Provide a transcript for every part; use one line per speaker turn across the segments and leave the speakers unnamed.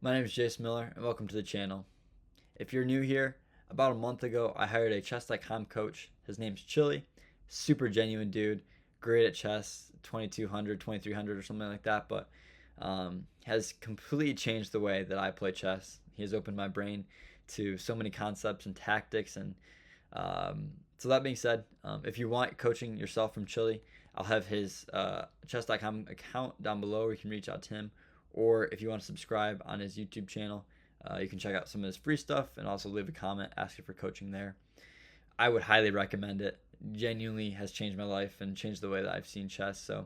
My name is Jace Miller, and welcome to the channel. If you're new here, about a month ago, I hired a chess.com coach. His name's Chili. Super genuine dude, great at chess, 2200, 2300, or something like that, but has completely changed the way that I play chess. He has opened my brain to so many concepts and tactics. And so, that being said, if you want coaching yourself from Chili, I'll have his chess.com account down below where you can reach out to him. Or if you want to subscribe on his YouTube channel, you can check out some of his free stuff and also leave a comment asking for coaching there. I would highly recommend it. Genuinely has changed my life and changed the way that I've seen chess. So,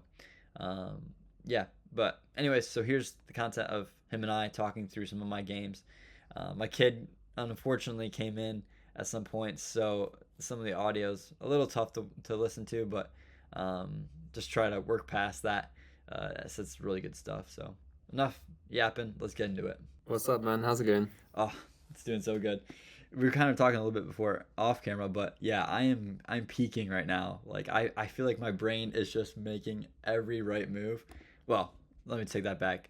um, yeah. But, anyways, so here's the content of him and I talking through some of my games. My kid unfortunately came in at some point, so some of the audio's a little tough to listen to, but just try to work past that. It's really good stuff. So, enough yapping. Let's get into it.
What's up, man? How's it going?
Oh, it's doing so good. We were kind of talking a little bit before off camera, but yeah, I'm peaking right now. Like I feel like my brain is just making every right move. Well, let me take that back.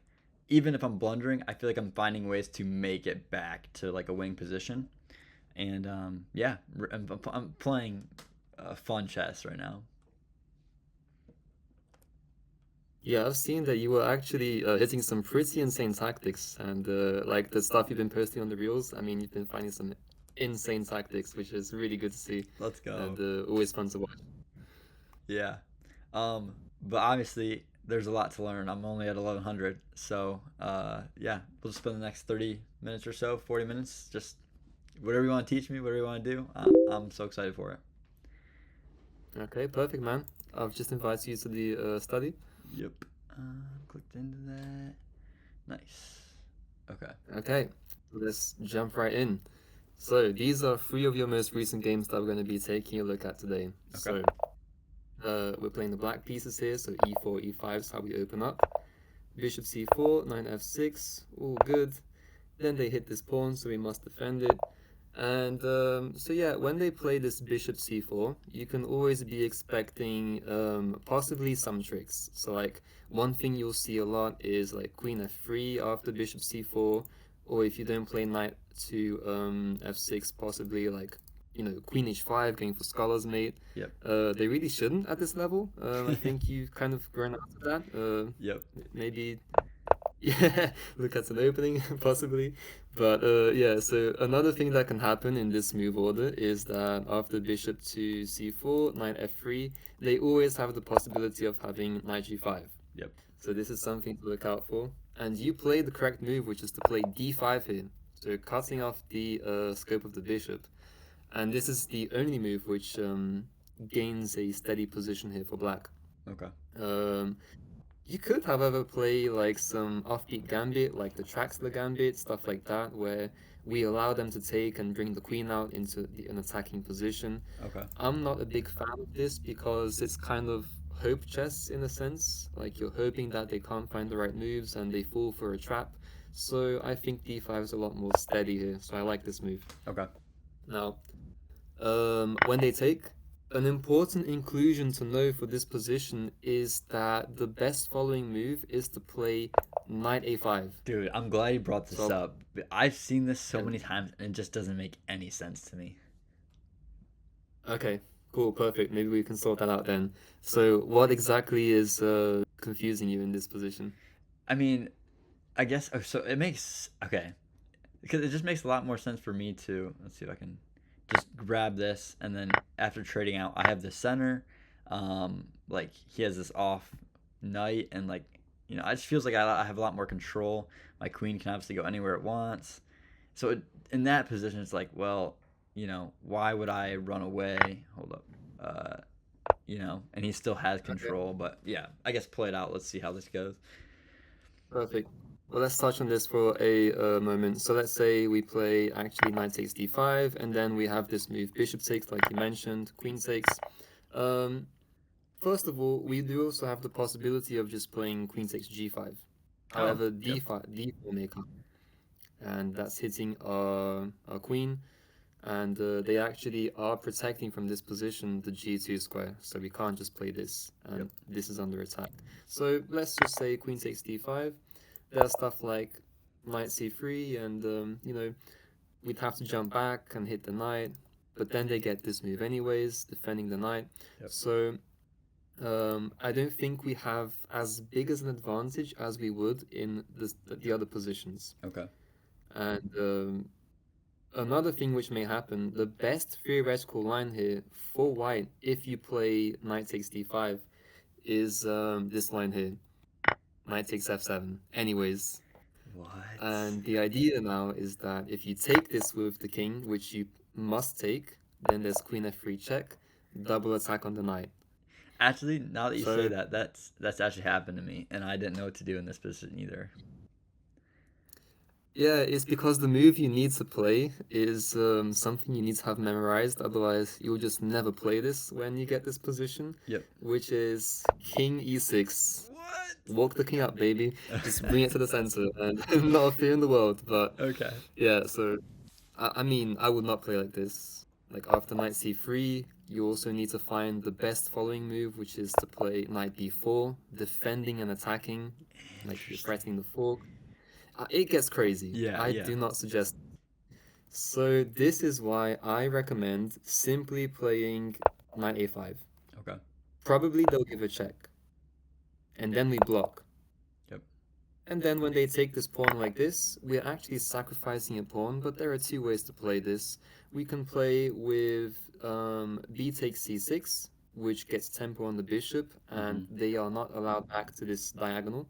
Even if I'm blundering, I feel like I'm finding ways to make it back to like a wing position. And yeah, I'm playing fun chess right now.
Yeah, I've seen that you were actually hitting some pretty insane tactics, and like the stuff you've been posting on the reels. I mean, you've been finding some insane tactics, which is really good to see,
Let's
and
go.
always fun to watch.
Yeah. But obviously there's a lot to learn. I'm only at 1100, so yeah, we'll just spend the next 30 minutes or so, 40 minutes, just whatever you want to teach me, whatever you want to do. I'm so excited for it.
Okay, perfect, man. I've just invited you to the study.
Yep. Clicked into that. Nice. Okay.
Okay, let's jump right in. So these are three of your most recent games that we're going to be taking a look at today.
Okay.
So we're playing the black pieces here, so e4, e5 is how we open up. Bishop c4, knight f6, all good. Then they hit this pawn, so we must defend it. And so yeah, when they play this bishop c4, you can always be expecting possibly some tricks. So like one thing you'll see a lot is like queen f3 after bishop c4, or if you don't play knight to f6, possibly like queen h5 going for scholar's mate.
Yep.
They really shouldn't at this level. I think you've kind of grown out of that.
Yep.
Maybe yeah, look at an opening, possibly. But yeah, so another thing that can happen in this move order is that after bishop to c4, knight f3, they always have the possibility of having knight g5.
Yep.
So this is something to look out for. And you play the correct move, which is to play d5 here. So cutting off the scope of the bishop. And this is the only move which gains a steady position here for black.
Okay.
Um, you could, however, play like some offbeat gambit, like the Traxler gambit, stuff like that, where we allow them to take and bring the queen out into an attacking position.
Okay.
I'm not a big fan of this because it's kind of hope chess in a sense. Like you're hoping that they can't find the right moves and they fall for a trap. So I think d5 is a lot more steady here. So I like this move.
Okay.
Now, when they take, an important inclusion to know for this position is that the best following move is to play knight a5.
Dude, I'm glad you brought this
So,
up. I've seen this so
yeah,
many times and it just doesn't make any sense to me.
okay, cool, perfect. Maybe we can sort that out then. So, what exactly is confusing you in this position?
I mean, I guess so it makes okay. Because it just makes a lot more sense for me to let's see if I can just grab this and then after trading out I have the center. Like he has this off knight and like it just feels like I have a lot more control. My queen can obviously go anywhere it wants. So in that position it's like, well, why would I run away? Hold up. And he still has
Okay,
control, but yeah, I guess play it out. Let's see how this goes.
perfect. Well, let's touch on this for a moment. So let's say we play actually knight takes d5, and then we have this move bishop takes, like you mentioned, queen takes. Um, First of all, we do also have the possibility of just playing queen takes g5.
Oh,
However,
yep.
d4 may come, and that's hitting our queen, and they actually are protecting from this position the g2 square, so we can't just play this,
Yep.
and this is under attack. So let's just say queen takes d5. There's stuff like knight c3, and we'd have to jump back and hit the knight. But then they get this move anyways, defending the knight.
Yep.
So I don't think we have as big as an advantage as we would in the other positions.
Okay.
And another thing which may happen, the best theoretical line here for white, if you play knight takes d5, is this line here, knight takes f7. Anyways,
What?
and the idea now is that if you take this with the king, which you must take, then there's queen f3 check, double attack on the knight.
Actually, now that you
So
say that, that's actually happened to me, and I didn't know what to do in this position either.
yeah, it's because the move you need to play is something you need to have memorized. Otherwise, you'll just never play this when you get this position,
Yep.
which is king e6.
What?
Walk the king up, baby. Just bring it to the center, and not a fear in the world. But
Okay.
yeah, so I mean, I would not play like this. Like after knight c3, you also need to find the best following move, which is to play knight b4, defending and attacking, like you're threatening the fork. It gets crazy.
Yeah,
I
yeah.
do not suggest. So this is why I recommend simply playing knight a5.
Okay.
Probably they'll give a check, and then we block.
Yep.
And then when they take this pawn like this, we're actually sacrificing a pawn, but there are two ways to play this. We can play with b takes c6, which gets tempo on the bishop, and they are not allowed back to this diagonal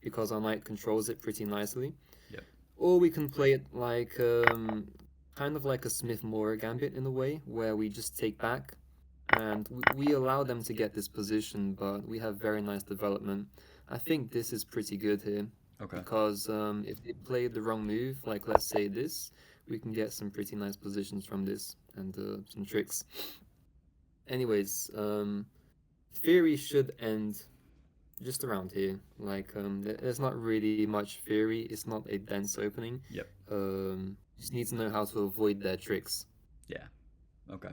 because our knight controls it pretty nicely.
Yep.
Or we can play it like kind of like a Smith-Morra gambit in a way, where we just take back and we allow them to get this position, but we have very nice development. I think this is pretty good here
Okay.
because if they play the wrong move, like let's say this, we can get some pretty nice positions from this and some tricks. Anyways, theory should end just around here. Like there's not really much theory. It's not a dense opening.
Yep.
Just need to know how to avoid their tricks.
Yeah. Okay.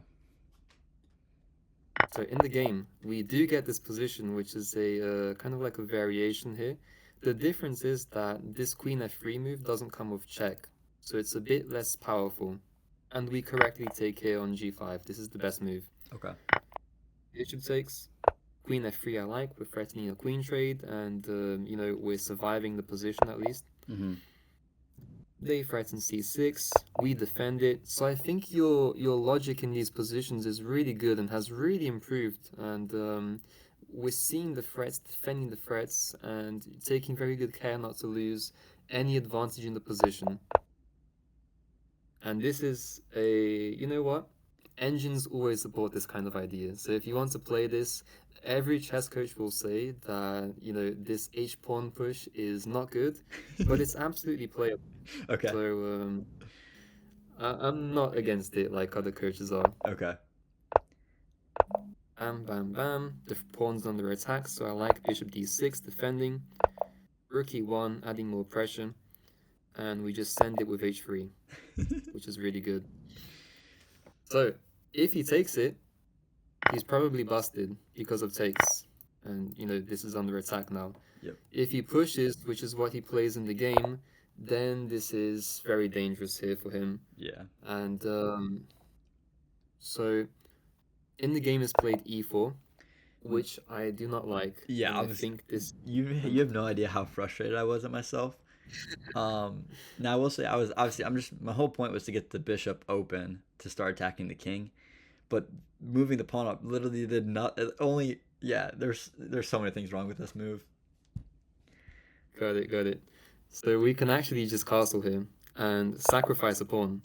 So in the game, we do get this position, which is a kind of like a variation here. The difference is that this queen f3 move doesn't come with check, so it's a bit less powerful. And we correctly take here on g5. This is the best move.
Okay.
Bishop takes. Queen f3 I like. We're threatening a queen trade, and we're surviving the position at least.
Mm-hmm.
They threaten c6, we defend it. So I think your logic in these positions is really good and has really improved. And we're seeing the threats, defending the threats, and taking very good care not to lose any advantage in the position. And this is you know what? Engines always support this kind of idea. So if you want to play this, every chess coach will say that, this H pawn push is not good, but it's absolutely playable.
Okay.
So I'm not against it like other coaches are.
Okay.
Bam, bam, bam. The pawn's under attack, so I like bishop d6 defending. Rook e1, adding more pressure. And we just send it with h3, which is really good. So if he takes it, he's probably busted because of takes. And, this is under attack now.
Yep.
If he pushes, which is what he plays in the game, then this is very dangerous here for him.
Yeah.
And so in the game is played e4, which I do not like.
Yeah,
and I think this.
You have no idea how frustrated I was at myself. Now I will say my whole point was to get the bishop open to start attacking the king, but moving the pawn up literally did not. There's so many things wrong with this move.
Got it. So we can actually just castle him and sacrifice a pawn.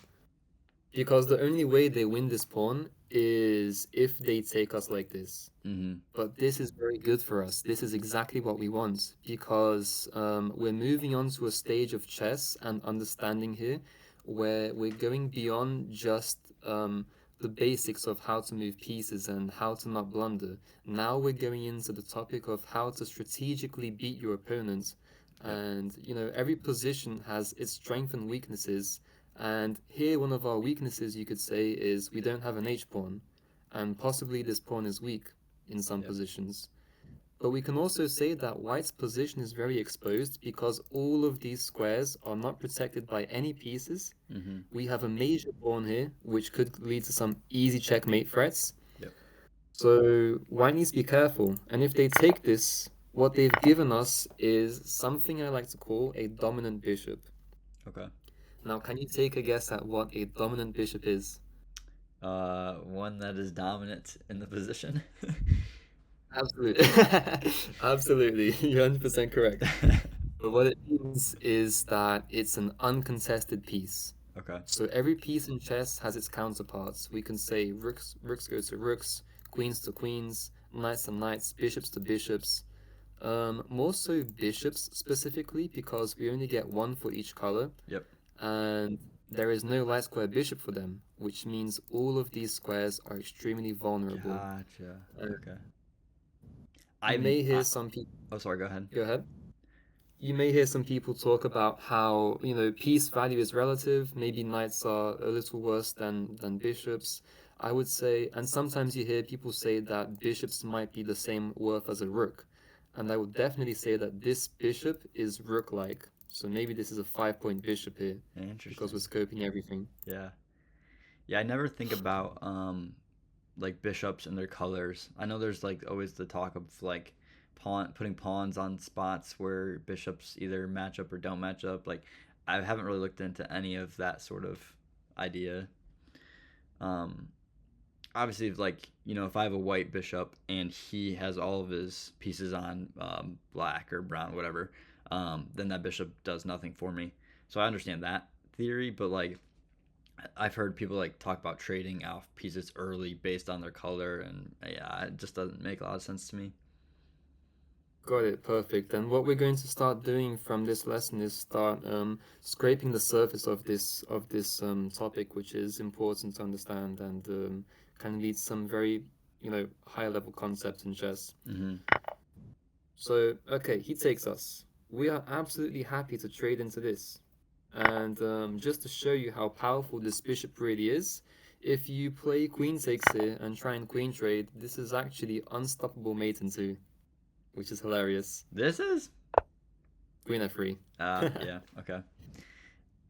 Because the only way they win this pawn is if they take us like this.
Mm-hmm.
But this is very good for us. This is exactly what we want because we're moving on to a stage of chess and understanding here where we're going beyond just the basics of how to move pieces and how to not blunder. Now we're going into the topic of how to strategically beat your opponent. And, every position has its strengths and weaknesses. And here, one of our weaknesses, you could say, is we don't have an H pawn. And possibly this pawn is weak in some positions. But we can also say that white's position is very exposed because all of these squares are not protected by any pieces.
Mm-hmm.
We have a major pawn here, which could lead to some easy checkmate threats.
Yep.
So white needs to be careful. And if they take this, what they've given us is something I like to call a dominant bishop.
Okay.
Now, can you take a guess at what a dominant bishop is?
One that is dominant in the position.
Absolutely. Absolutely. You're 100% correct. But what it means is that it's an uncontested piece.
Okay.
So every piece in chess has its counterparts. We can say rooks go to rooks, queens to queens, knights to knights, bishops to bishops. More so bishops specifically because we only get one for each color,
Yep.
and there is no light square bishop for them, which means all of these squares are extremely vulnerable.
Gotcha.
Uh,
Okay.
You may hear some people.
Oh, sorry. Go ahead.
Go ahead. You may hear some people talk about how, piece value is relative. Maybe knights are a little worse than bishops. I would say, and sometimes you hear people say that bishops might be the same worth as a rook. And I would definitely say that this bishop is rook-like. So maybe this is a 5-point bishop here because
Interesting.
we're scoping everything.
Yeah. Yeah. I never think about like bishops and their colors. I know there's like always the talk of like putting pawns on spots where bishops either match up or don't match up. Like I haven't really looked into any of that sort of idea. Um, Obviously, like if I have a white bishop and he has all of his pieces on black or brown, whatever, then that bishop does nothing for me. So I understand that theory, but like I've heard people like talk about trading off pieces early based on their color, and yeah, it just doesn't make a lot of sense to me.
Got it, perfect. And what we're going to start doing from this lesson is start scraping the surface of this topic, which is important to understand and can lead to some very higher level concepts in chess.
Mm-hmm.
So okay, he takes us. We are absolutely happy to trade into this, and just to show you how powerful this bishop really is. If you play queen takes here and try and queen trade, this is actually unstoppable mate in two, which is hilarious.
This is
Queen f3.
yeah, okay.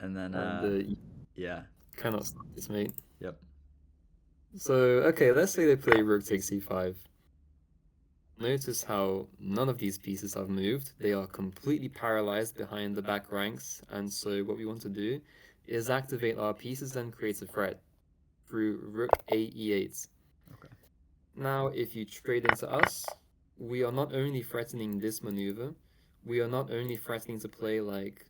And then
And you
yeah,
cannot stop this mate.
yep.
So, okay, let's say they play rook takes c5. Notice how none of these pieces have moved. They are completely paralyzed behind the back ranks. And so what we want to do is activate our pieces and create a threat through rook a e8.
Okay.
Now, if you trade into us, we are not only threatening this maneuver, we are not only threatening to play like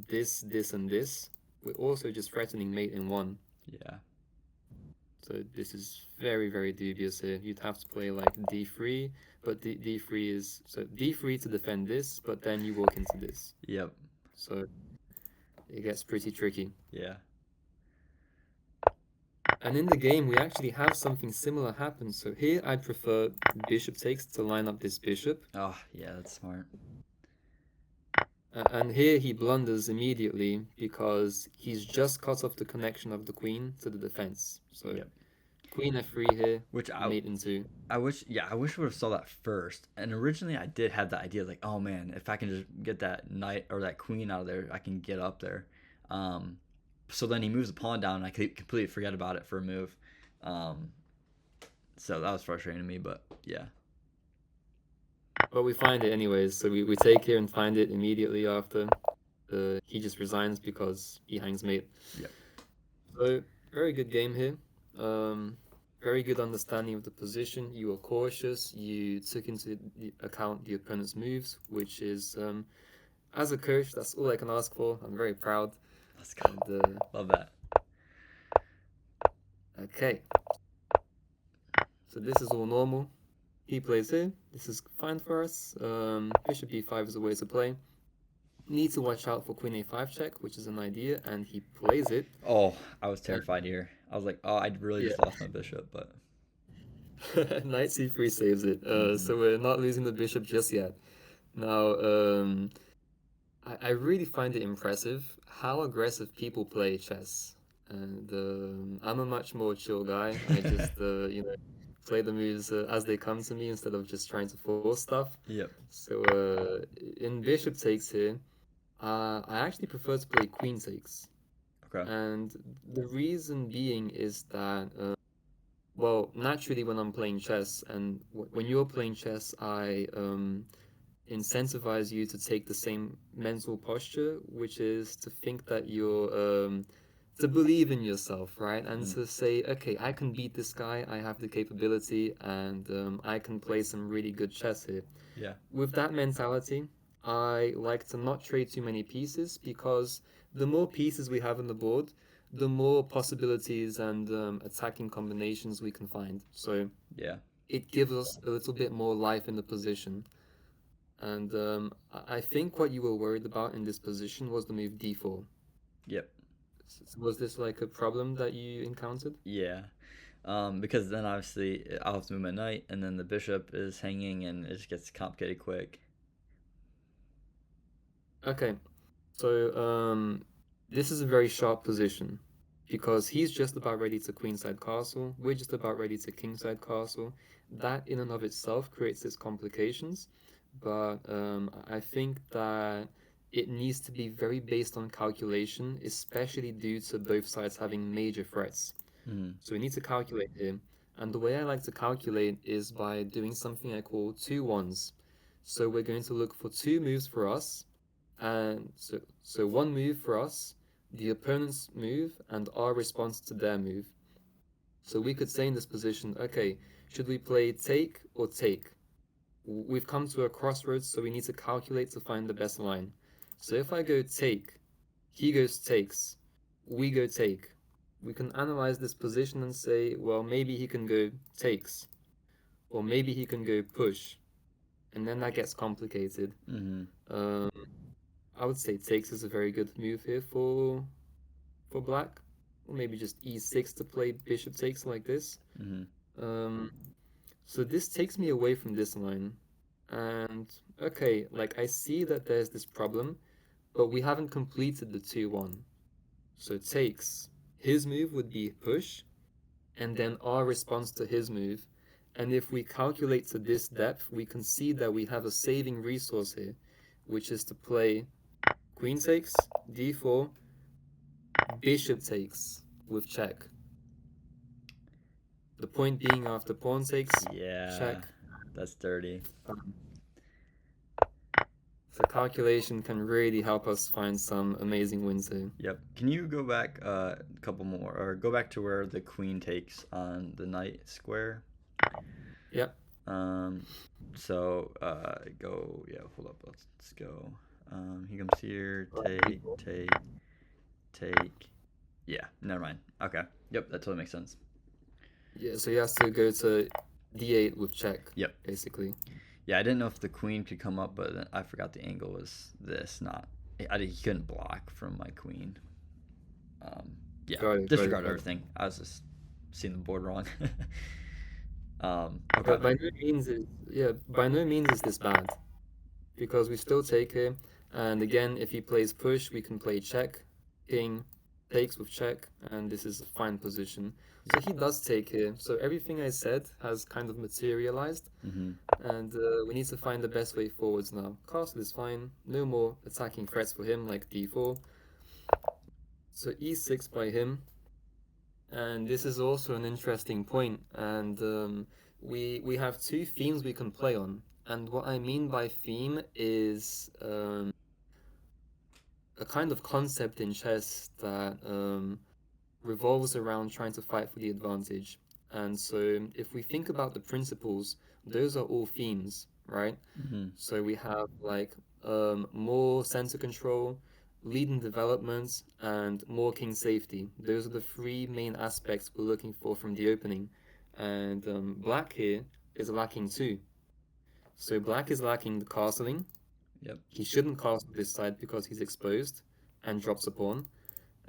this, and this, we're also just threatening mate in one.
Yeah.
So this is very, very dubious here. You'd have to play like d3, but d3 is... So d3 to defend this, but then you walk into this.
Yep.
So it gets pretty tricky.
Yeah.
And in the game, we actually have something similar happen. So here, I'd prefer bishop takes to line up this bishop.
Oh, yeah, that's smart.
And here he blunders immediately because he's just cut off the connection of the queen to the defense. So
Yep.
queen f3 here,
Which
mate in two.
I wish we would have saw that first. And originally I did have the idea like, oh man, if I can just get that knight or that queen out of there, I can get up there. So then he moves the pawn down and I completely forget about it for a move. So that was frustrating to me, but yeah.
But we find it anyways. So we take here and find it immediately after. He just resigns because he hangs mate.
Yep.
So very good game here. Very good understanding of the position. You were cautious. You took into account the opponent's moves, which is, as a coach, that's all I can ask for. I'm very proud.
Let's go.
And,
Love that.
okay. So this is all normal. He plays here. This is fine for us. Bishop e5 is a way to play. Need to watch out for queen a5 check, which is an idea, and he plays it.
Oh, I was terrified here. I was like, oh, I really just lost my bishop, but
Knight c3 saves it. So we're not losing the bishop just yet. Now, I really find it impressive how aggressive people play chess. And I'm a much more chill guy. I just, play the moves as they come to me instead of just trying to force stuff.
Yep.
So in bishop takes here, I actually prefer to play queen takes.
Okay.
And the reason being is that, well, naturally when I'm playing chess and when you're playing chess, I incentivize you to take the same mental posture, which is to think that to believe in yourself, right? And
Mm.
to say, okay, I can beat this guy, I have the capability, and I can play some really good chess here.
Yeah.
With that mentality, I like to not trade too many pieces because the more pieces we have on the board, the more possibilities and attacking combinations we can find. So
Yeah.
it gives us a little bit more life in the position. And I think what you were worried about in this position was the move d4.
Yep.
Was this like a problem that you encountered?
Yeah. Because then obviously I'll have to move my knight, and then the bishop is hanging, and it just gets complicated quick.
Okay, so this is a very sharp position because he's just about ready to queenside castle. We're just about ready to kingside castle. That in and of itself creates its complications, but I think that it needs to be very based on calculation, especially due to both sides having major threats.
Mm.
So we need to calculate here. And the way I like to calculate is by doing something I call two ones. So we're going to look for two moves for us. And so one move for us, the opponent's move, and our response to their move. So we could say in this position, okay, should we play take or take? We've come to a crossroads, so we need to calculate to find the best line. So if I go take, he goes takes, we go take. We can analyze this position and say, well, maybe he can go takes, or maybe he can go push, and then that gets complicated.
Mm-hmm.
Um, I would say takes is a very good move here for black, or maybe just e6 to play bishop takes like this.
Mm-hmm.
So this takes me away from this line, and okay, like I see that there's this problem, but we haven't completed the 2-1. So it takes. His move would be push, and then our response to his move. And if we calculate to this depth, we can see that we have a saving resource here, which is to play queen takes, d4, bishop takes with check. The point being after pawn takes,
Yeah.
check.
That's dirty.
So calculation can really help us find some amazing wins here.
Yep. Can you go back a couple more, or go back to where the queen takes on the knight square?
Yep.
So go. Yeah. Hold up. Let's go. He comes here. Take. Yeah. Never mind. Okay. Yep. That totally makes sense.
Yeah. So he has to go to d8 with check.
Yep.
Basically.
Yeah, I didn't know if the queen could come up, but I forgot the angle was this, not. He couldn't block from my queen. Yeah, disregard everything. I was just seeing the board wrong. Okay.
But by no means is this bad, because we still take it. And again, if he plays push, we can play check, king takes with check, and this is a fine position. So he does take here. So everything I said has kind of materialized,
Mm-hmm.
and we need to find the best way forwards now. Castle is fine. No more attacking threats for him like d4. So e6 by him. And this is also an interesting point, and we have two themes we can play on. And what I mean by theme is a kind of concept in chess that revolves around trying to fight for the advantage. And so if we think about the principles, those are all themes, right?
Mm-hmm.
So we have like more center control, leading development, and more king safety. Those are the three main aspects we're looking for from the opening. And black here is lacking two. So black is lacking the castling.
Yep.
He shouldn't castle this side because he's exposed and drops a pawn.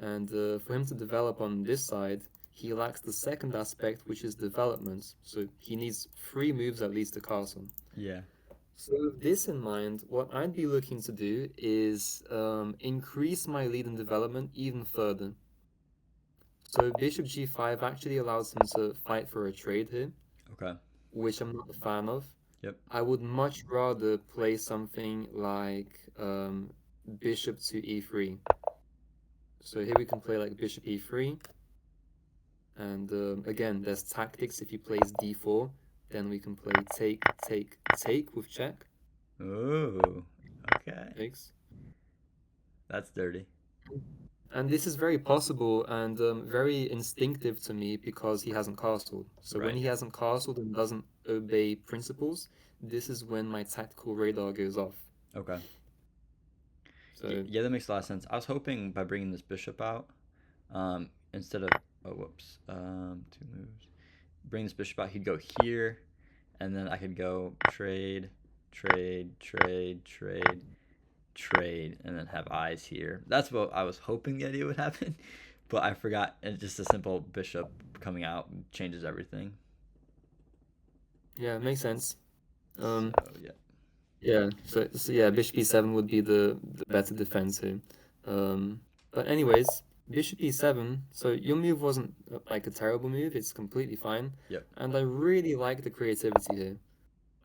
And for him to develop on this side, he lacks the second aspect, which is development. So he needs 3 moves at least to castle.
Yeah.
So with this in mind, what I'd be looking to do is increase my lead in development even further. So bishop g5 actually allows him to fight for a trade here.
Okay.
which I'm not a fan of.
Yep.
I would much rather play something like bishop to e3. So here we can play like bishop e3, and again, there's tactics. If he plays d4, then we can play take, take, take with check.
Ooh. Okay.
Takes.
That's dirty.
And this is very possible and very instinctive to me because he hasn't castled. So when
Right.
he hasn't castled and doesn't obey principles, this is when my tactical radar goes off.
Okay.
So
Yeah, that makes a lot of sense. I was hoping by bringing this bishop out, instead of oh whoops, two moves. Bring this bishop out. He'd go here, and then I could go trade, trade, trade, trade, trade, and then have eyes here. That's what I was hoping the idea would happen, but I forgot. And just a simple bishop coming out changes everything.
yeah, it makes sense.
So
Um,
yeah.
yeah, so yeah, bishop e7 would be the better defense here. But anyways, bishop e7. So your move wasn't like a terrible move. It's completely fine.
Yep.
And I really like the creativity here.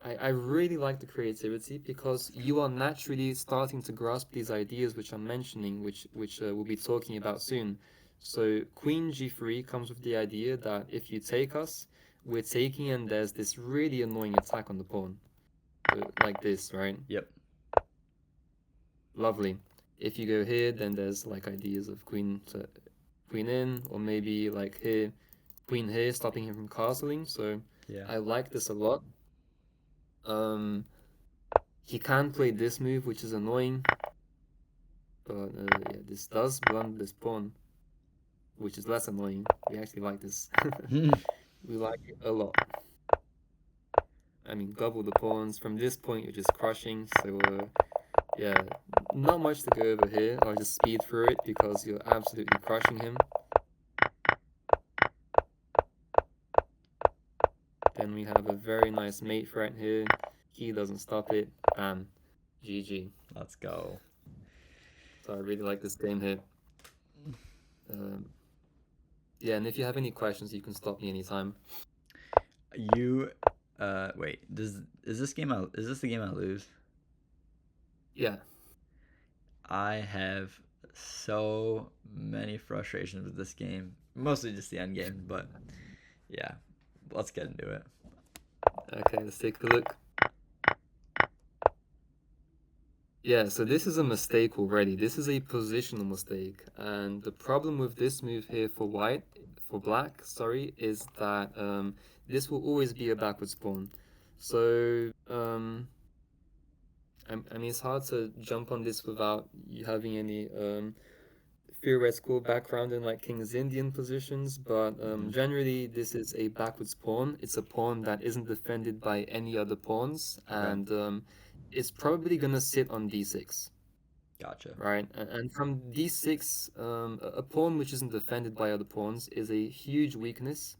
I really like the creativity because you are naturally starting to grasp these ideas which I'm mentioning, which we'll be talking about soon. So Queen G3 comes with the idea that if you take us, we're taking and there's this really annoying attack on the pawn. Like this, right?
Yep.
Lovely. If you go here, then there's like ideas of queen in, or maybe like here, queen here, stopping him from castling. So
Yeah.
I like this a lot. Um, he can play this move, which is annoying, but yeah, this does blunt this pawn, which is less annoying. We actually like this. We like it a lot. I mean, double the pawns. From this point, you're just crushing. So yeah, not much to go over here. I'll just speed through it because you're absolutely crushing him. Then we have a very nice mate threat here. He doesn't stop it. Bam. GG.
Let's go.
So I really like this game here. Um, yeah, and if you have any questions, you can stop me anytime.
You, wait. Is this game out? Is this the game I lose?
Yeah.
I have so many frustrations with this game. Mostly just the end game, but yeah, let's get into it.
Okay, let's take a look. Yeah, so this is a mistake already. This is a positional mistake. And the problem with this move here for black, sorry, is that this will always be a backwards pawn. So, I mean, it's hard to jump on this without you having any theoretical background in like King's Indian positions, but generally this is a backwards pawn. It's a pawn that isn't defended by any other pawns, and it's probably gonna sit on d6.
Gotcha.
Right, and from d6, a pawn which isn't defended by other pawns is a huge weakness,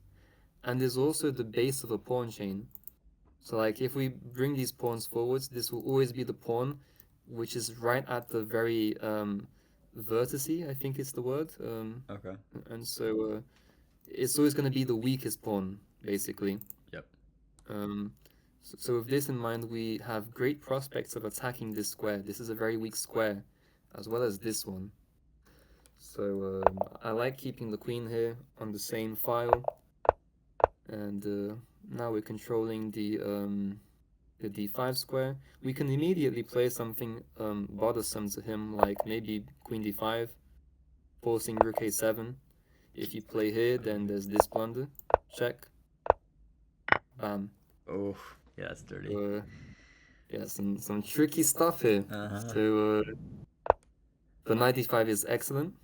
and is also the base of a pawn chain. So like if we bring these pawns forwards, this will always be the pawn which is right at the very vertice, I think it's the word.
Okay.
And so it's always going to be the weakest pawn, basically.
Yep.
So with this in mind, we have great prospects of attacking this square. This is a very weak square, as well as this one. So I like keeping the queen here on the same file. And now we're controlling the d5 square. We can immediately play something bothersome to him, like maybe queen d5, forcing rook a7. If you play here, then there's this blunder. Check. Bam.
Oh, yeah, that's dirty.
Yeah, some tricky stuff here. So the knight d5 is excellent.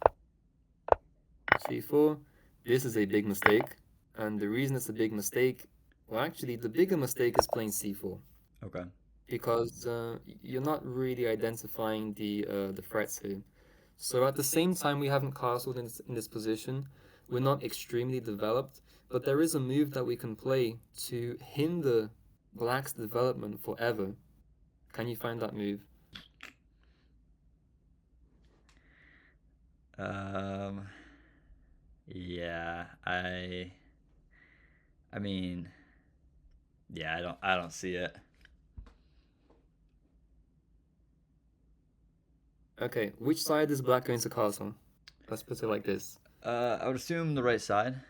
c4. This is a big mistake. And the reason it's a big mistake, well, actually, the bigger mistake is playing c4.
Okay.
Because you're not really identifying the threats here. So at the same time, we haven't castled in this position. We're not extremely developed, but there is a move that we can play to hinder black's development forever. Can you find that move?
Yeah, I mean, Yeah, I don't see it.
Okay, which side is black going to castle? Let's put it like this.
I would assume the right side.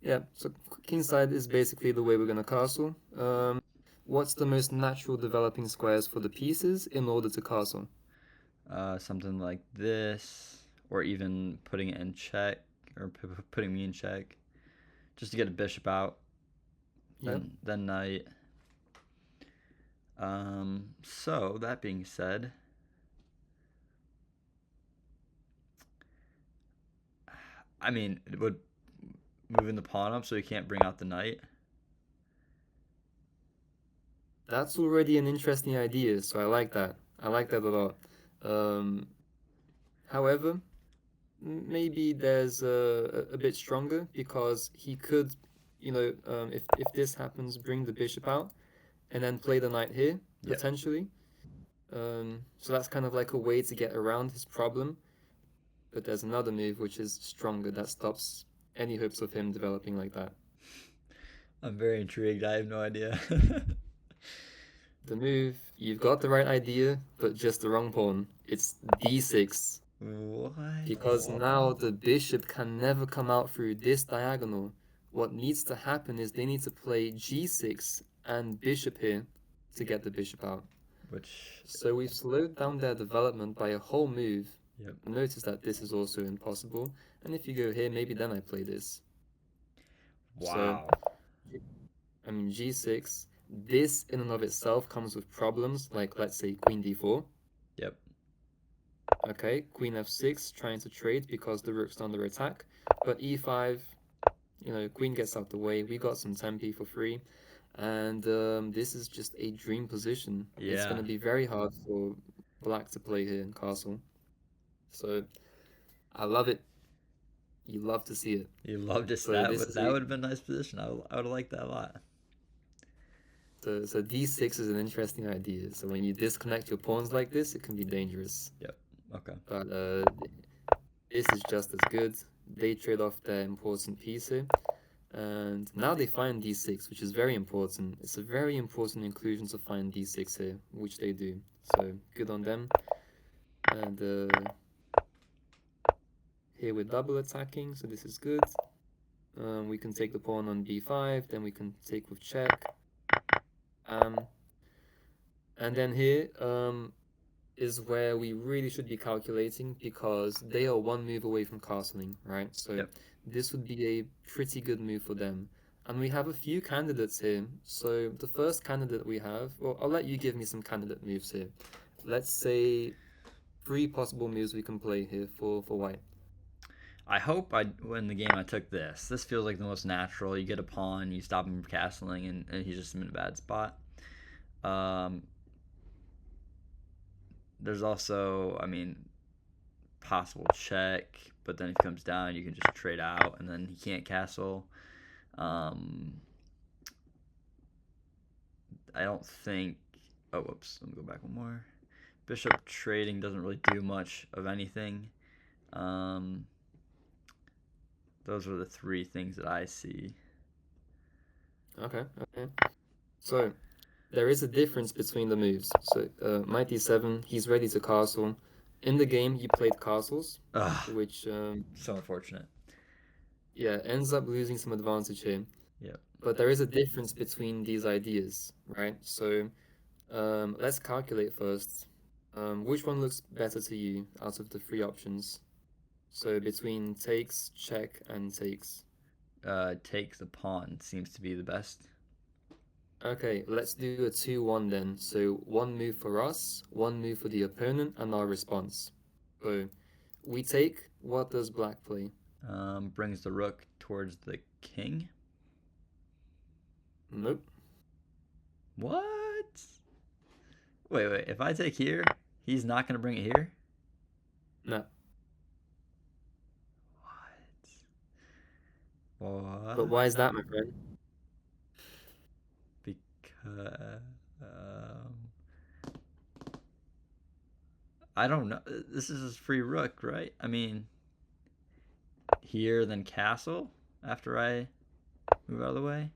Yeah, so king side is basically the way we're gonna castle. What's the most natural developing squares for the pieces in order to castle?
Something like this, or even putting it in check, or putting me in check, just to get a bishop out.
Yep.
Then knight. So that being said, I mean, it would moving the pawn up so you can't bring out the knight.
That's already an interesting idea, so I like that. I like that a lot. Um, However, maybe there's a bit stronger because he could, if this happens, bring the bishop out and then play the knight here
Yep.
potentially. So that's kind of like a way to get around his problem. But there's another move which is stronger that stops any hopes of him developing like that.
I'm very intrigued. I have no idea.
The move, you've got the right idea, but just the wrong pawn. It's d6.
What?
Because now the bishop can never come out through this diagonal. What needs to happen is they need to play g6 and bishop here to get the bishop out.
Which,
So we've slowed down their development by a whole move.
yep.
Notice that this is also impossible. And if you go here, maybe then I play this. So,
Wow.
I mean, g6. This in and of itself comes with problems, like let's say queen d4.
Yep.
Okay, queen f6, trying to trade because the rook's under attack. But e5, queen gets out the way. We got some tempi for free. And this is just a dream position. It's going
Yeah.
to be very hard for black to play here in castle. So, I love it. You love to see it.
You loved it.
So
That
this
would
is
that would have been a nice position. I would have liked that a lot.
so d6 is an interesting idea. So when you disconnect your pawns like this, it can be dangerous.
Yep. Okay.
But this is just as good. They trade off their important piece here. And now they find d6, which is very important. It's a very important inclusion to find d6 here, which they do. So good on them. And here we're double attacking, so this is good. We can take the pawn on b5, then we can take with check. And then here is where we really should be calculating because they are one move away from castling, right? So
Yep.
this would be a pretty good move for them. And we have a few candidates here. So the first candidate we have, well, I'll let you give me some candidate moves here. Let's say 3 possible moves we can play here for white.
I hope I win the game. I took this. This feels like the most natural. You get a pawn, you stop him from castling, and he's just in a bad spot. There's also, I mean, possible check, but then if he comes down, you can just trade out, and then he can't castle. I don't think. Oh, whoops. Let me go back one more. Bishop trading doesn't really do much of anything. Those are the 3 things that I see.
Okay. So there is a difference between the moves. So knight d7, he's ready to castle. In the game, you played castles,
Ugh,
which
so unfortunate.
ends up losing some advantage here.
Yep.
But there is a difference between these ideas, right? So let's calculate first. Which one looks better to you out of the 3 options? So between takes, check, and takes.
Takes the pawn seems to be the best.
Okay, let's do a 2-1 then. So 1 move for us, 1 move for the opponent, and our response. So we take. What does black play?
Brings the rook towards the king.
Nope.
What? Wait. If I take here, he's not gonna bring it here.
No.
What?
But why is that, my friend?
Because I don't know. This is his free rook, right? I mean, here then castle after I move out of the way.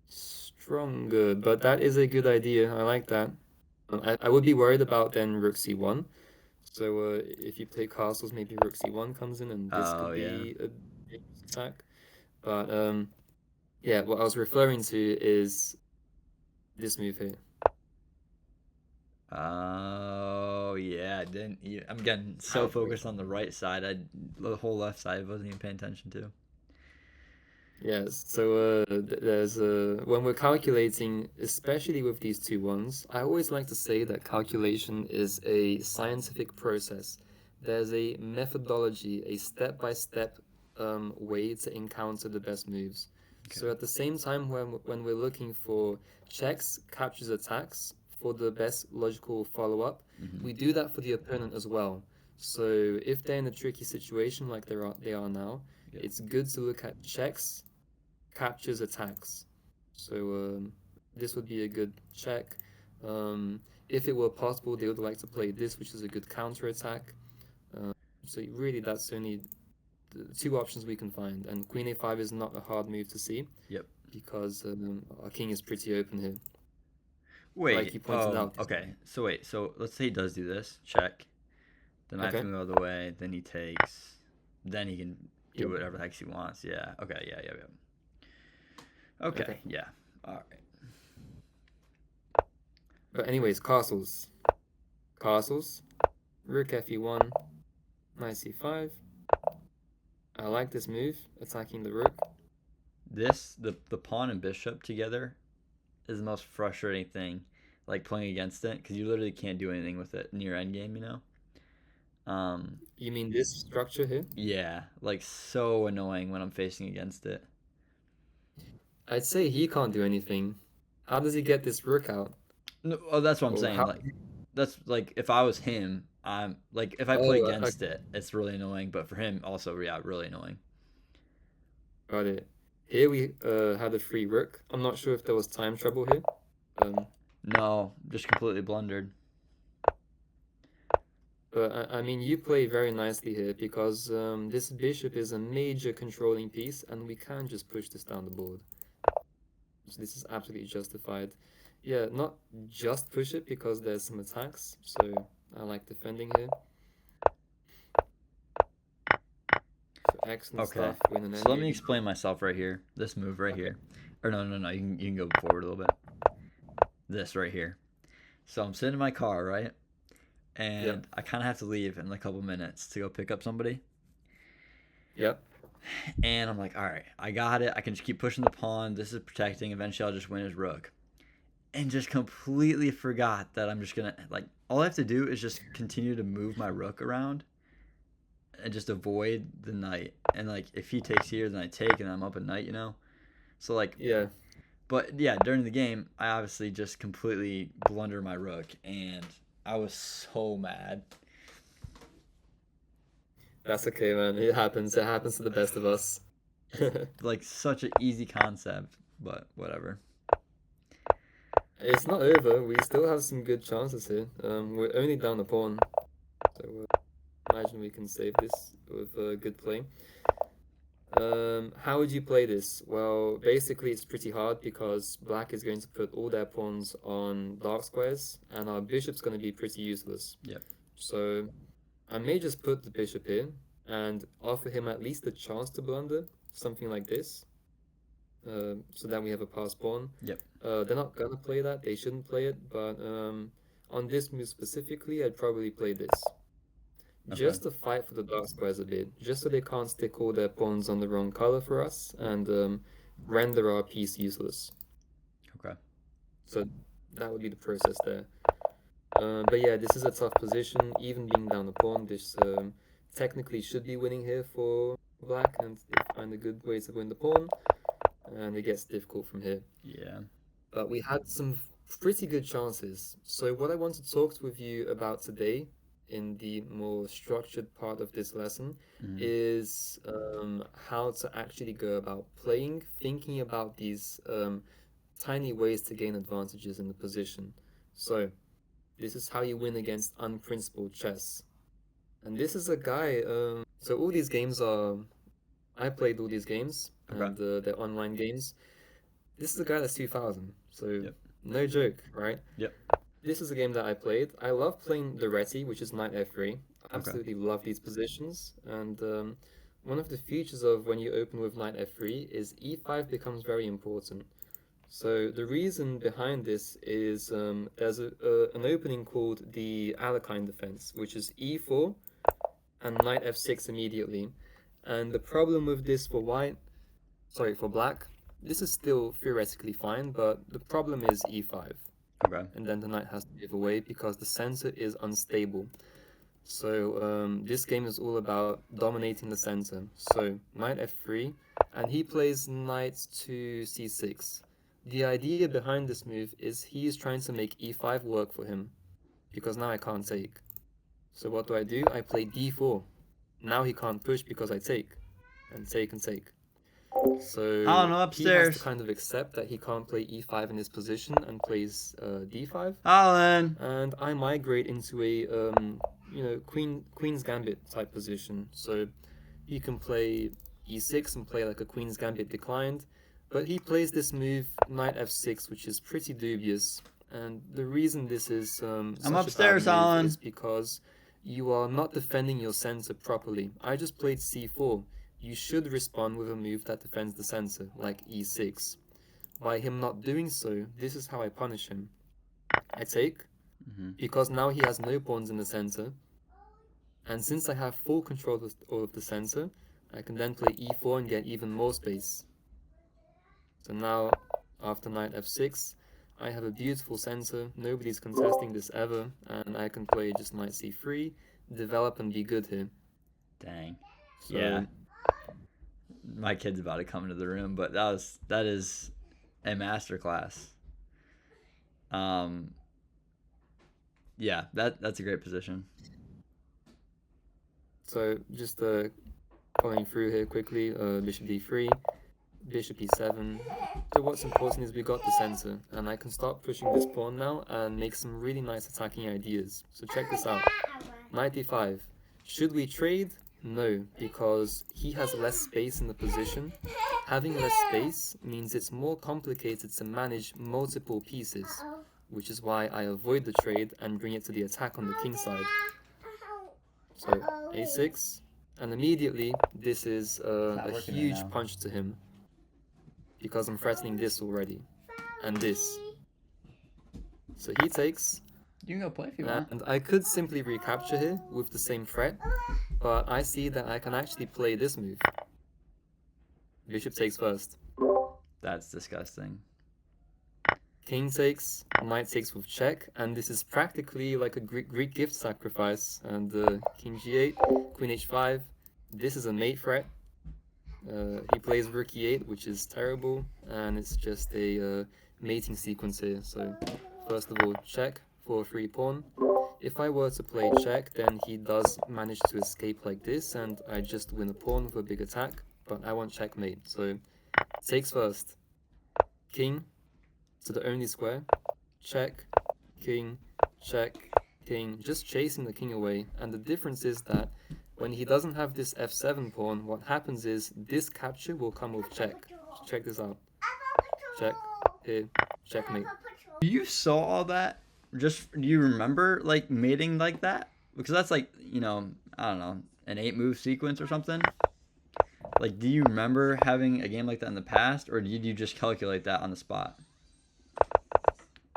Stronger, but that is a good idea. I like that. I would be worried about then rook c1. So if you play castles, maybe rook c1 comes in, and this
Oh
could
yeah.
be a big attack. But yeah, what I was referring to is this move here.
Oh yeah. I didn't. I'm getting so
How?
focused on the right side. The whole left side wasn't even paying attention to.
Yes. So there's when we're calculating, especially with these two ones, I always like to say that calculation is a scientific process. There's a methodology, a step-by-step way to encounter the best moves.
Okay.
So at the same time, when we're looking for checks, captures, attacks for the best logical follow-up,
Mm-hmm.
we do that for the opponent as well. So if they're in a tricky situation like they are now,
Yep.
it's good to look at checks, captures, attacks. So this would be a good check. If it were possible, they would like to play this, which is a good counter attack. So really, that's only the two options we can find. And Queen A5 is not a hard move to see
Yep.
because our king is pretty open here. Like
Wait.
you pointed out.
Okay. So wait. So let's say he does do this. Check. The knight
Okay.
can go the way. Then he takes. Then he can do
Yep.
whatever the heck he wants. Yeah. Okay. Yeah. Yeah. Yeah. Okay.
Okay.
Yeah. All right.
But anyways, castles. Castles. Rook Fe1. Knight C5. I like this move, attacking the rook.
The pawn and bishop together is the most frustrating thing, like playing against it, because you literally can't do anything with it in your endgame, you know.
You mean this structure here?
Yeah, like so annoying when I'm facing against it.
I'd say he can't do anything. How does he get this rook out?
No, oh, that's what I'm
Or
saying.
how?
Like, that's like if I was him, I'm like if I play
Oh,
against it, it's really annoying. But for him, also, yeah, really annoying.
got it. Here we had a free rook. I'm not sure if there was time trouble here. Um,
No, just completely blundered.
but I mean, you play very nicely here because this bishop is a major controlling piece, and we can't just push this down the board. So this is absolutely justified. Yeah, not just push it because there's some attacks. So I like defending here. So excellent
Okay,
stuff. Win an
so let me
endgame.
explain myself right here. This move right
Okay.
here, or no, no, no. You can go forward a little bit. This right here. So I'm sitting in my car, right?
Yep.
And I kind of have to leave in a couple minutes to go pick up somebody.
Yep.
And I'm like, all right, I got it. I can just keep pushing the pawn. This is protecting. Eventually, I'll just win his rook. And just completely forgot that I'm just gonna like all I have to do is just continue to move my rook around and just avoid the knight. And like if he takes here, then I take, and I'm up at knight, you know. So like,
Yeah.
but yeah, during the game, I obviously just completely blunder my rook, and I was so mad.
That's okay, man. It happens. It happens to the best of us.
Like such an easy concept, but whatever.
It's not over. We still have some good chances here. We're only down a pawn, so imagine we can save this with a good play. How would you play this? Well, basically it's pretty hard because black is going to put all their pawns on dark squares, and our bishop's going to be pretty useless.
Yep.
So I may just put the bishop here and offer him at least a chance to blunder, something like this. So that we have a pass pawn.
Yep.
They're not gonna play that. They shouldn't play it. But on this move specifically, I'd probably play this.
Okay.
Just to fight for the dark squares a bit, just so they can't stick all their pawns on the wrong color for us and render our piece useless.
Okay.
So that would be the process there. But yeah, this is a tough position. Even being down a pawn, this technically should be winning here for black, and they find a good way to win the pawn, and it gets difficult from here.
Yeah.
But we had some pretty good chances. So what I want to talk with you about today in the more structured part of this lesson is how to actually go about playing, thinking about these tiny ways to gain advantages in the position. So this is how you win against unprincipled chess. And this is a guy, so all these games are, I played all these games,
Okay.
and they're online games. This is a guy that's 2000, so
Yep.
no joke, right?
Yep.
This is a game that I played. I love playing the Reti, which is knight f3.
Okay.
Absolutely love these positions. And one of the features of when you open with knight f3 is e5 becomes very important. So the reason behind this is there's an opening called the Alekhine defense, which is e4 and knight f6 immediately. And the problem with this for for black, this is still theoretically fine, but the problem is e5.
Okay.
And then the knight has to give away because the center is unstable. So this game is all about dominating the center. So knight f3, and he plays knight to c6. The idea behind this move is he is trying to make e5 work for him, because now I can't take. So what do? I play d4. Now he can't push because I take, and take and take. So
Alan,
he has
upstairs.
to kind of accept that he can't play e5 in this position and plays d5.
Alan.
And I migrate into a queen's gambit type position. So he can play e6 and play like a queen's gambit declined, but he plays this move knight f6, which is pretty dubious. And the reason this is such
upstairs,
a bad move
Alan.
is because you are not defending your center properly. I just played c4. You should respond with a move that defends the center, like e6. By him not doing so, this is how I punish him. I take, because now he has no pawns in the center, and since I have full control of the center, I can then play e4 and get even more space. So now, after knight f6, I have a beautiful center, nobody's contesting this ever, and I can play just knight c3, develop and be good here.
Dang.
So,
Yeah. My kid's about to come into the room, but that is a masterclass. Yeah, that's a great position.
So just following through here quickly, bishop d3, bishop e7. So what's important is we got the center, and I can start pushing this pawn now and make some really nice attacking ideas. So check this out. Knight d5. Should we trade? No, because he has less space in the position. Having less space means it's more complicated to manage multiple pieces, which is why I avoid the trade and bring it to the attack on the king side. So a6, and immediately this is a huge punch to him, because I'm threatening this already, and this. So he takes,
You can go play if you want.
and I could simply recapture here with the same threat, but I see that I can actually play this move. Bishop takes first.
That's disgusting.
King takes, knight takes with check, and this is practically like a Greek gift sacrifice. And king g8, queen h5. This is a mate threat. He plays rook e8, which is terrible, and it's just a mating sequence here. So first of all, check for a free pawn. If I were to play check, then he does manage to escape like this, and I just win a pawn with a big attack, but I want checkmate. So takes first. King to the only square. Check, king, just chasing the king away. And the difference is that when he doesn't have this f7 pawn, what happens is this capture will come with check. Check this out. Check, here, checkmate.
You saw all that? Do you remember like mating like that? Because that's like, I don't know, an 8-move sequence or something. Like, do you remember having a game like that in the past, or did you just calculate that on the spot?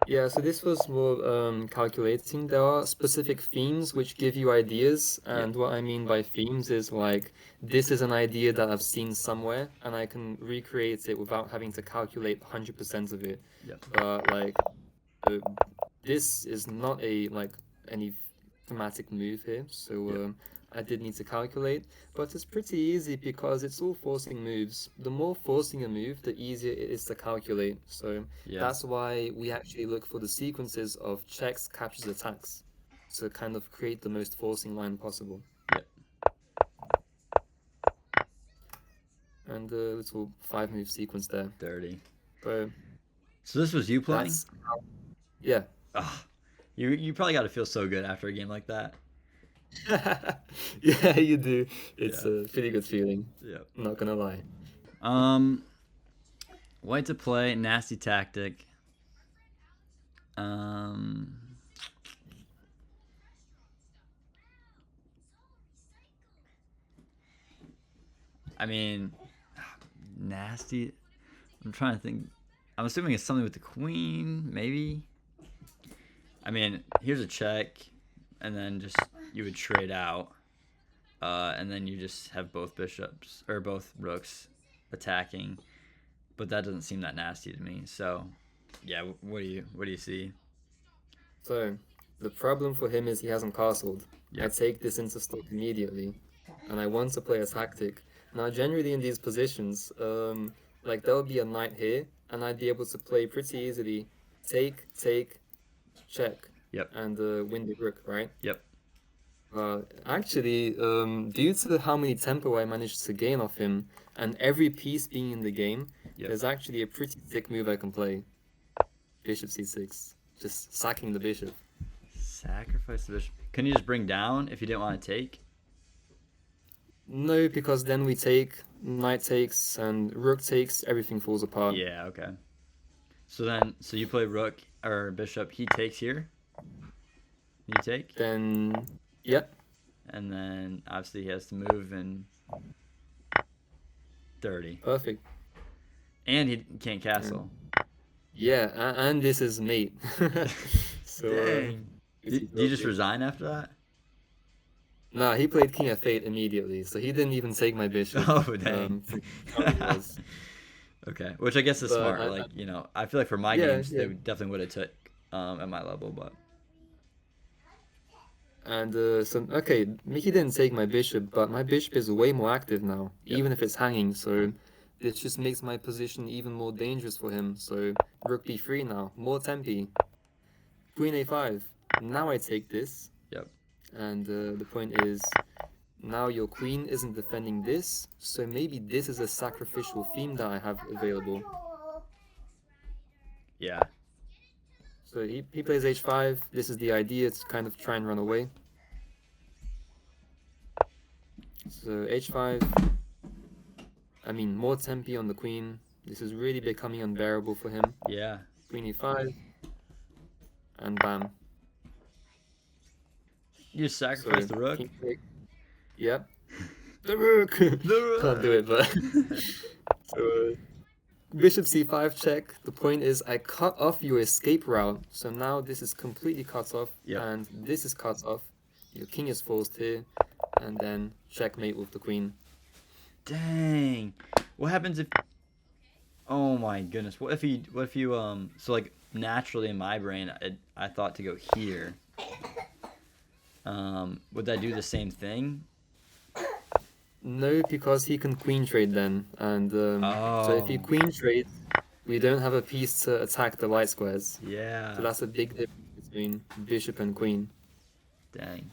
Yeah, so this was more calculating. There are specific themes which give you ideas, and what I mean by themes is like, this is an idea that I've seen somewhere, and I can recreate it without having to calculate 100% of it.
Yep.
Like, this is not any thematic move here, so I did need to calculate, but it's pretty easy because it's all forcing moves. The more forcing a move, the easier it is to calculate. So that's why we actually look for the sequences of checks, captures, attacks to kind of create the most forcing line possible.
Yep.
And a little 5-move sequence there.
Dirty.
So
this was you playing?
Yeah.
You probably got to feel so good after a game like that.
Yeah, you do. It's a pretty good feeling.
Yeah.
I'm not gonna lie.
White to play, nasty tactic. Um, I mean, nasty. I'm trying to think. I'm assuming it's something with the queen, maybe. I mean, here's a check, and then just you would trade out, and then you just have both bishops or both rooks attacking, but that doesn't seem that nasty to me. So, yeah, what do you see?
So the problem for him is he hasn't castled. I
Yep.
take this into stock immediately, and I want to play a tactic. Now, generally in these positions, like there'll be a knight here, and I'd be able to play pretty easily, take, check,
Yep.
and win the rook, right?
Yep.
Actually, due to how many tempo I managed to gain off him, and every piece being in the game,
Yep.
there's actually a pretty sick move I can play. Bishop c6, just sacking the bishop.
Sacrifice the bishop. Couldn't you just bring down if you didn't want to take?
No, because then we take, knight takes, and rook takes, everything falls apart.
Yeah. Okay. So you play rook or bishop. He takes here. You take,
Then, yep,
and then obviously he has to move in 30,
perfect.
and he can't castle.
Yeah, and this is mate. So,
Dang.
this is
Did you just
perfect.
resign after that?
Nah, he played King f8 immediately, so he didn't even take my bishop.
Oh dang.
For how it was.
Okay, which I guess is
But
smart.
I,
Like I feel like for my
yeah,
games
yeah.
they definitely would have took at my level, but
And so okay, he didn't take my bishop, but my bishop is way more active now,
Yep.
even if it's hanging. So this just makes my position even more dangerous for him. So rook b3 now, more tempi. Queen a5. Now I take this,
Yep.
and the point is now your queen isn't defending this, so maybe this is a sacrificial theme that I have available.
Yeah.
So he plays h5. This is the idea, to kind of try and run away. So h5. I mean, more tempi on the queen. This is really becoming unbearable for him.
Yeah.
Queen e5. And bam.
You just sacrifice
So
the rook.
king take. Yep. The rook!
The
Can't do it, but... So, bishop c5 check. The point is I cut off your escape route. So now this is completely cut off.
Yep.
And this is cut off. Your king is forced here. And then checkmate with the queen.
Dang. What happens if? Oh my goodness. What if you so like naturally in my brain I thought to go here. Would that do the same thing?
No, because he can queen trade then. And so if he
Oh.
queen trades, we don't have a piece to attack the white squares.
Yeah.
So that's a big difference between bishop and queen.
Dang.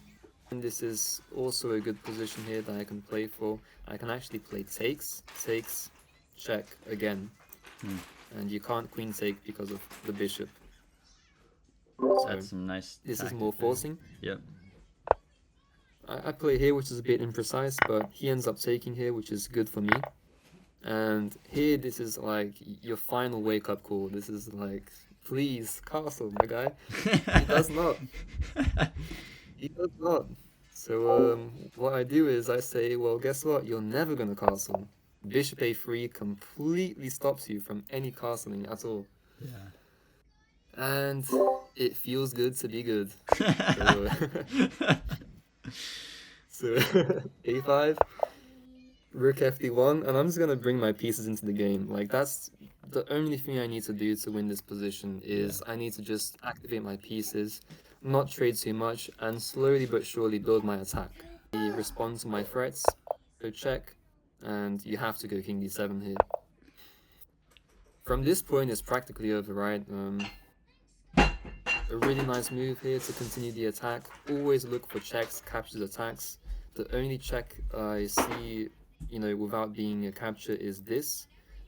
And this is also a good position here that I can play for. I can actually play takes, check again. And you can't queen take because of the bishop. So
That's some nice.
this is
tactic
more
there.
forcing.
Yep.
I play here, which is a bit imprecise, but he ends up taking here, which is good for me. And here, this is like your final wake-up call. This is like, please, castle, my guy. He does not. He does not. So what I do is I say, well, guess what? You're never gonna castle. Bishop a3 completely stops you from any castling at all.
Yeah.
And it feels good to be good. So a5, rook fd1, and I'm just gonna bring my pieces into the game. Like that's the only thing I need to do to win this position is I need to just activate my pieces, not trade too much, and slowly but surely build my attack. He responds to my threats, go check, and you have to go king d7 here. From this point, it's practically over, right? A really nice move here to continue the attack. Always look for checks, captures, attacks. The only check I see, without being a capture is this.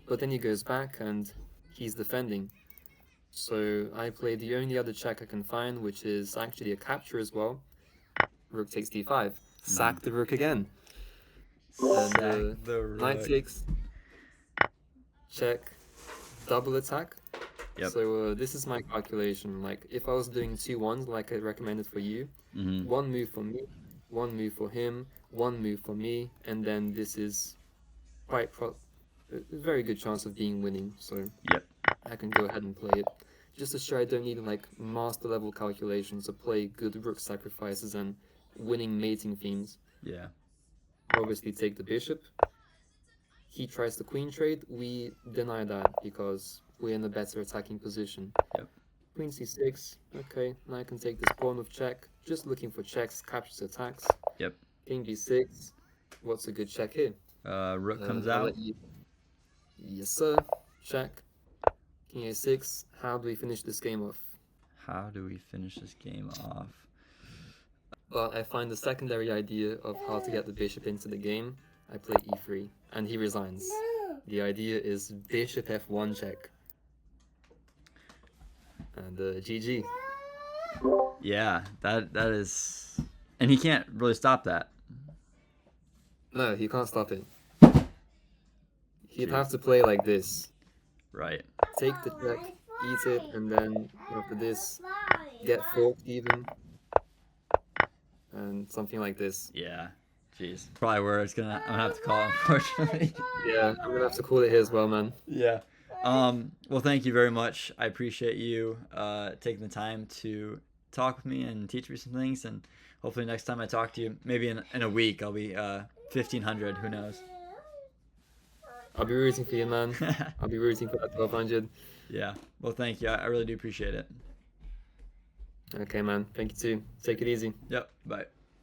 But then he goes back and he's defending. So I play the only other check I can find, which is actually a capture as well. Rook takes d5. Sack the rook again. And
Sack the
knight
rook.
takes. Check. double attack.
Yep.
So this is my calculation. Like if I was doing 2-1s like I recommended for you,
Mm-hmm.
one move for me, one move for him, one move for me, and then this is a very good chance of being winning. So
Yep.
I can go ahead and play it. Just to show I don't need like master level calculations to play good rook sacrifices and winning mating themes.
Yeah.
Obviously take the bishop. He tries the queen trade. We deny that because we're in a better attacking position.
Yep.
Queen c6. Okay, now I can take this pawn with check. Just looking for checks, captures, attacks.
Yep.
King g6. What's a good check here?
Rook comes
I'll
out.
let you... Yes, sir. Check. King a6. How do we finish this game off?
How do we finish this game off?
Well, I find the secondary idea of how to get the bishop into the game. I play e3, and he resigns. The idea is bishop f1 check. And GG.
Yeah, that is, and he can't really stop that.
No, he can't stop it. He'd
Jeez.
have to play like this.
Right.
Take the check, eat it, and then after this, get forked even. And something like this.
Yeah. Jeez. Probably where I'm gonna have to call, unfortunately.
Yeah, I'm gonna have to call it here as well, man.
Yeah. Well, thank you very much. I appreciate you taking the time to talk with me and teach me some things. And hopefully next time I talk to you, maybe in a week, I'll be 1,500. Who knows?
I'll be rooting for you, man. I'll be rooting for that 1,200.
Yeah. Well, thank you. I really do appreciate it.
Okay, man. Thank you too. Take it easy.
Yep. Bye.